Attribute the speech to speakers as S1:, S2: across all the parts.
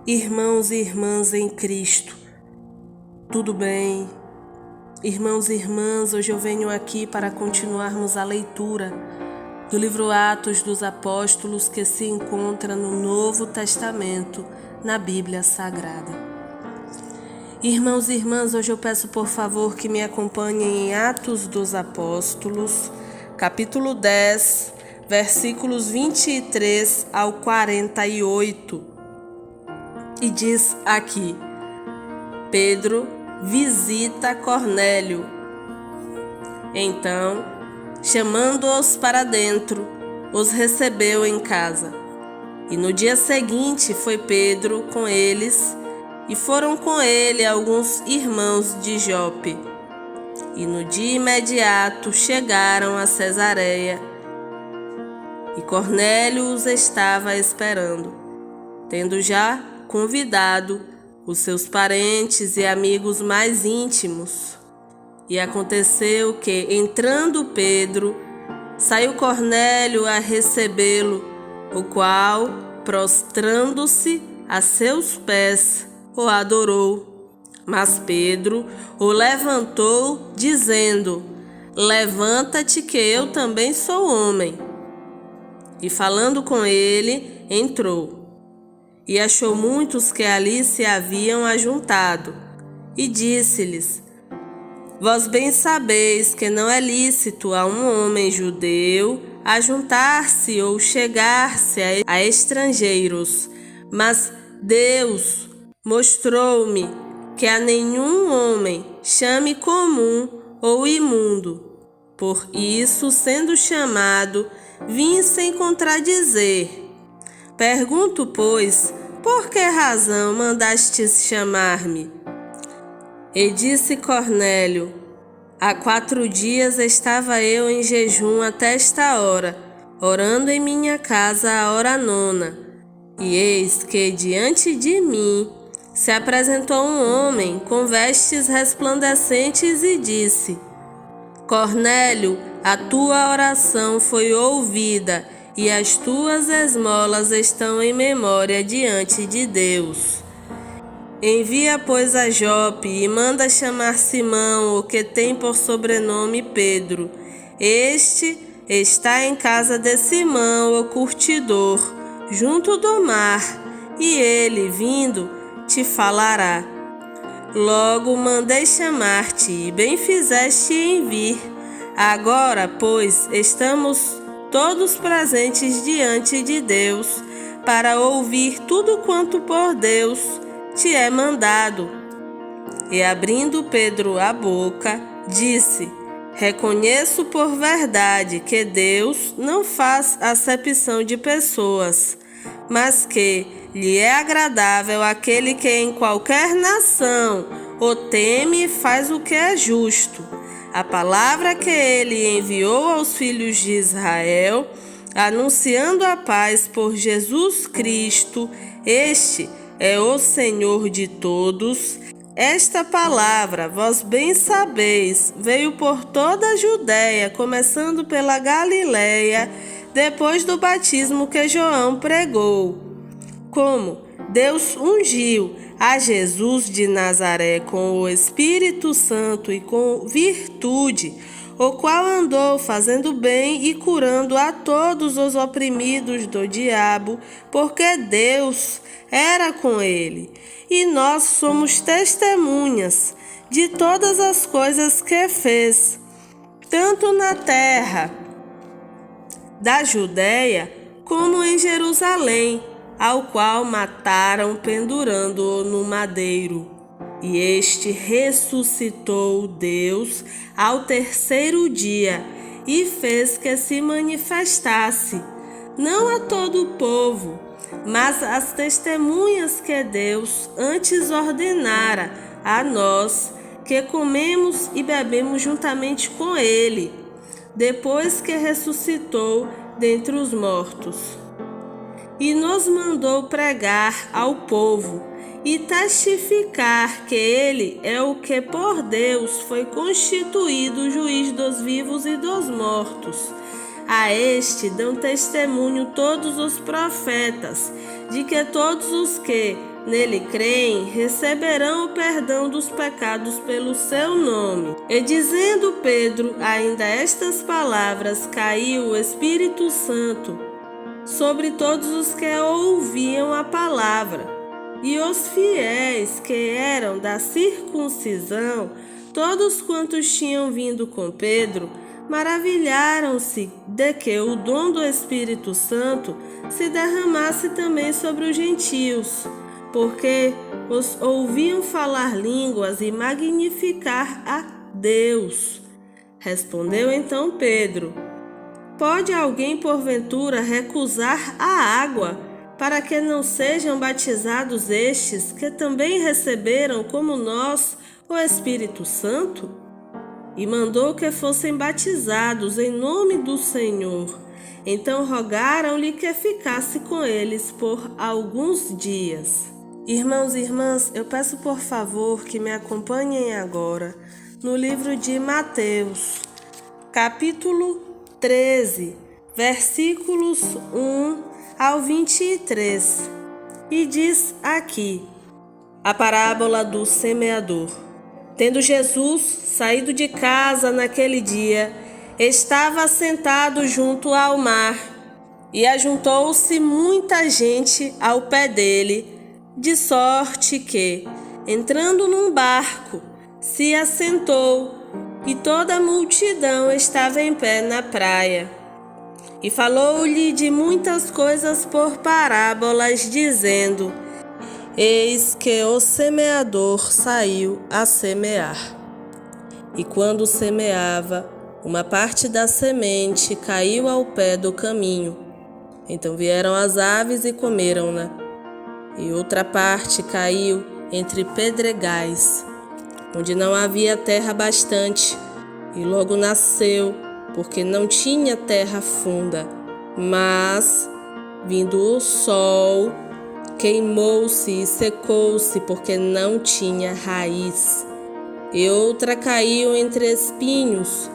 S1: Irmãos e irmãs em Cristo, tudo bem? Irmãos e irmãs, hoje eu venho aqui para continuarmos a leitura do livro Atos dos Apóstolos, que se encontra no Novo Testamento, na Bíblia Sagrada. Irmãos e irmãs, hoje eu peço por favor que me acompanhem em Atos dos Apóstolos, capítulo 10, versículos 23 ao 48. E diz aqui: Pedro visita Cornélio. Então, chamando-os para dentro, os recebeu em casa. E no dia seguinte foi Pedro com eles, e foram com ele alguns irmãos de Jope. E no dia imediato chegaram a Cesareia, e Cornélio os estava esperando, tendo já convidado os seus parentes e amigos mais íntimos. E aconteceu que, entrando Pedro, saiu Cornélio a recebê-lo, o qual, prostrando-se a seus pés, o adorou. Mas Pedro o levantou, dizendo: Levanta-te, que eu também sou homem. E falando com ele, entrou. E achou muitos que ali se haviam ajuntado, e disse-lhes: Vós bem sabeis que não é lícito a um homem judeu ajuntar-se ou chegar-se a estrangeiros, mas Deus mostrou-me que a nenhum homem chame comum ou imundo. Por isso, sendo chamado, vim sem contradizer. Pergunto, pois, por que razão mandastes chamar-me? E disse Cornélio: Há 4 dias estava eu em jejum até esta hora, orando em minha casa à hora 9. E eis que diante de mim se apresentou um homem com vestes resplandecentes e disse: Cornélio, a tua oração foi ouvida, e as tuas esmolas estão em memória diante de Deus. Envia, pois, a Jope e manda chamar Simão, o que tem por sobrenome Pedro. Este está em casa de Simão, o curtidor, junto do mar, e ele, vindo, te falará. Logo mandei chamar-te, e bem fizeste em vir. Agora, pois, estamos todos presentes diante de Deus, para ouvir tudo quanto por Deus te é mandado. E abrindo Pedro a boca, disse: Reconheço por verdade que Deus não faz acepção de pessoas, mas que lhe é agradável aquele que em qualquer nação o teme e faz o que é justo. A palavra que ele enviou aos filhos de Israel, anunciando a paz por Jesus Cristo, este é o Senhor de todos. Esta palavra, vós bem sabeis, veio por toda a Judéia, começando pela Galileia, depois do batismo que João pregou. Como Deus ungiu a Jesus de Nazaré com o Espírito Santo e com virtude, o qual andou fazendo bem e curando a todos os oprimidos do diabo, porque Deus era com ele. E nós somos testemunhas de todas as coisas que fez, tanto na terra da Judéia como em Jerusalém, ao qual mataram pendurando-o no madeiro. E este ressuscitou Deus ao 3º dia e fez que se manifestasse, não a todo o povo, mas às testemunhas que Deus antes ordenara a nós, que comemos e bebemos juntamente com ele, depois que ressuscitou dentre os mortos. E nos mandou pregar ao povo e testificar que ele é o que por Deus foi constituído juiz dos vivos e dos mortos. A este dão testemunho todos os profetas, de que todos os que nele creem receberão o perdão dos pecados pelo seu nome. E dizendo Pedro ainda estas palavras, caiu o Espírito Santo sobre todos os que ouviam a palavra. E os fiéis que eram da circuncisão, todos quantos tinham vindo com Pedro, maravilharam-se de que o dom do Espírito Santo se derramasse também sobre os gentios, porque os ouviam falar línguas e magnificar a Deus. Respondeu então Pedro: Pode alguém porventura recusar a água para que não sejam batizados estes que também receberam como nós o Espírito Santo? E mandou que fossem batizados em nome do Senhor. Então rogaram-lhe que ficasse com eles por alguns dias. Irmãos e irmãs, eu peço por favor que me acompanhem agora no livro de Mateus, capítulo 13, versículos 1 ao 23. E diz aqui a parábola do semeador. Tendo Jesus saído de casa naquele dia, estava sentado junto ao mar, e ajuntou-se muita gente ao pé dele, de sorte que, entrando num barco, se assentou, e toda a multidão estava em pé na praia. E falou-lhe de muitas coisas por parábolas, dizendo: Eis que o semeador saiu a semear. E quando semeava, uma parte da semente caiu ao pé do caminho. Então vieram as aves e comeram-na. E outra parte caiu entre pedregais, onde não havia terra bastante, e logo nasceu, porque não tinha terra funda. Mas, vindo o sol, queimou-se e secou-se, porque não tinha raiz. E outra caiu entre espinhos,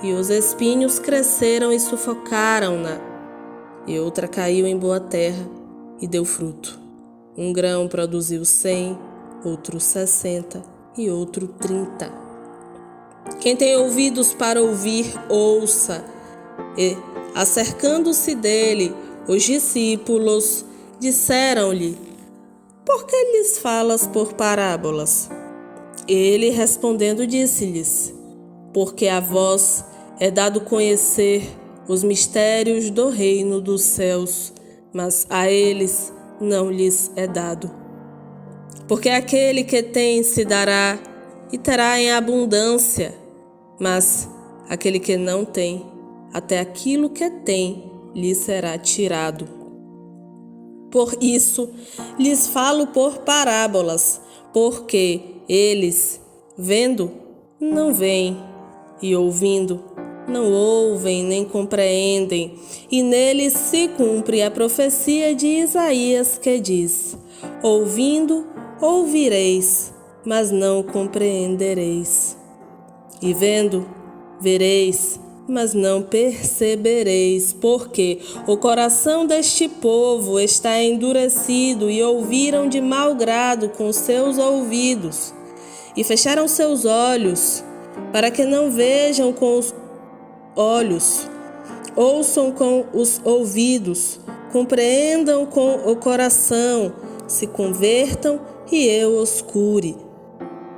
S1: e os espinhos cresceram e sufocaram-na. E outra caiu em boa terra e deu fruto. Um grão produziu 100, outro 60 e outro 30. Quem tem ouvidos para ouvir, ouça. E, acercando-se dele, os discípulos disseram-lhe: Por que lhes falas por parábolas? Ele, respondendo, disse-lhes: Porque a vós é dado conhecer os mistérios do reino dos céus, mas a eles não lhes é dado. Porque aquele que tem se dará e terá em abundância, mas aquele que não tem, até aquilo que tem lhe será tirado. Por isso lhes falo por parábolas, porque eles, vendo, não veem, e ouvindo, não ouvem nem compreendem, e neles se cumpre a profecia de Isaías que diz: Ouvindo, ouvireis, mas não compreendereis. E vendo, vereis, mas não percebereis, porque o coração deste povo está endurecido, e ouviram de mau grado com seus ouvidos, e fecharam seus olhos, para que não vejam com os olhos, ouçam com os ouvidos, compreendam com o coração, se convertam e eu os cure.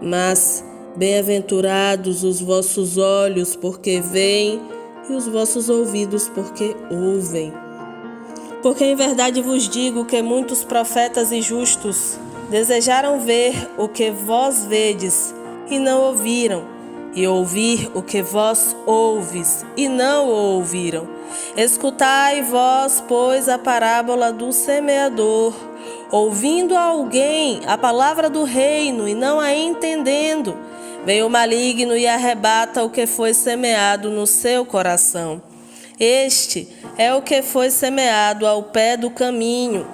S1: Mas bem-aventurados os vossos olhos, porque veem, e os vossos ouvidos, porque ouvem. Porque em verdade vos digo que muitos profetas e justos desejaram ver o que vós vedes, e não ouviram, e ouvir o que vós ouves, e não o ouviram. Escutai vós, pois, a parábola do semeador. Ouvindo alguém a palavra do reino, e não a entendendo, vem o maligno e arrebata o que foi semeado no seu coração. Este é o que foi semeado ao pé do caminho.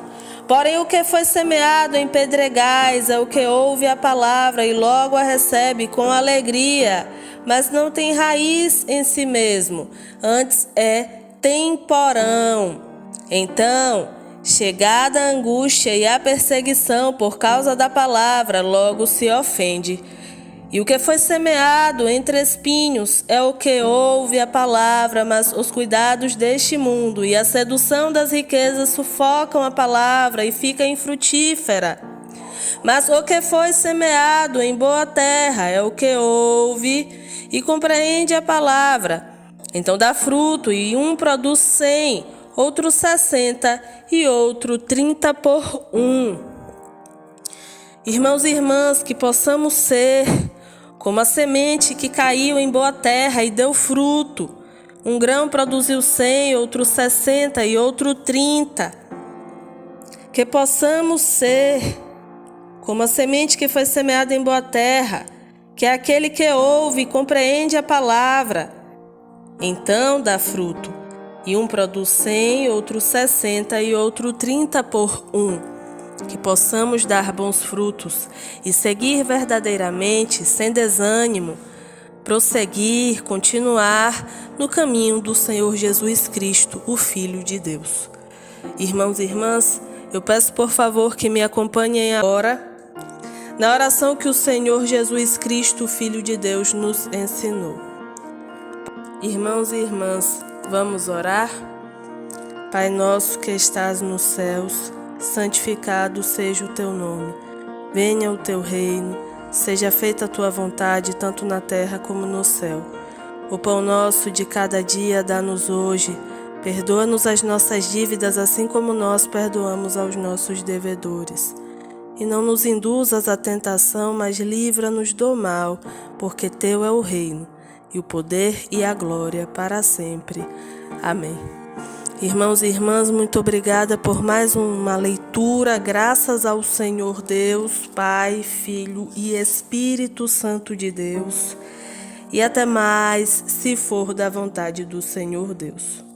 S1: Porém, o que foi semeado em pedregais é o que ouve a palavra e logo a recebe com alegria, mas não tem raiz em si mesmo, antes é temporão. Então, Chegada a angústia e a perseguição por causa da palavra, logo se ofende. E o que foi semeado entre espinhos é o que ouve a palavra, mas os cuidados deste mundo e a sedução das riquezas sufocam a palavra e fica infrutífera. Mas o que foi semeado em boa terra é o que ouve e compreende a palavra. Então dá fruto, e um produz 100, outro 60 e outro 30 por 1. Irmãos e irmãs, que possamos ser como a semente que caiu em boa terra e deu fruto. Um grão produziu 100, outro 60 e outro 30. Que possamos ser como a semente que foi semeada em boa terra, que é aquele que ouve e compreende a palavra. Então dá fruto, e um produz 100, outro 60 e outro 30 por 1. Que possamos dar bons frutos e seguir verdadeiramente, sem desânimo, prosseguir, continuar no caminho do Senhor Jesus Cristo, o Filho de Deus. Irmãos e irmãs, eu peço por favor que me acompanhem agora na oração que o Senhor Jesus Cristo, o Filho de Deus, nos ensinou. Irmãos e irmãs, vamos orar? Pai nosso que estás nos céus, santificado seja o teu nome. Venha o teu reino, seja feita a tua vontade, tanto na terra como no céu. O pão nosso de cada dia dá-nos hoje. Perdoa-nos as nossas dívidas, assim como nós perdoamos aos nossos devedores. E não nos induzas à tentação, mas livra-nos do mal, porque teu é o reino, e o poder e a glória para sempre. Amém. Irmãos e irmãs, muito obrigada por mais uma leitura, graças ao Senhor Deus, Pai, Filho e Espírito Santo de Deus. E até mais, se for da vontade do Senhor Deus.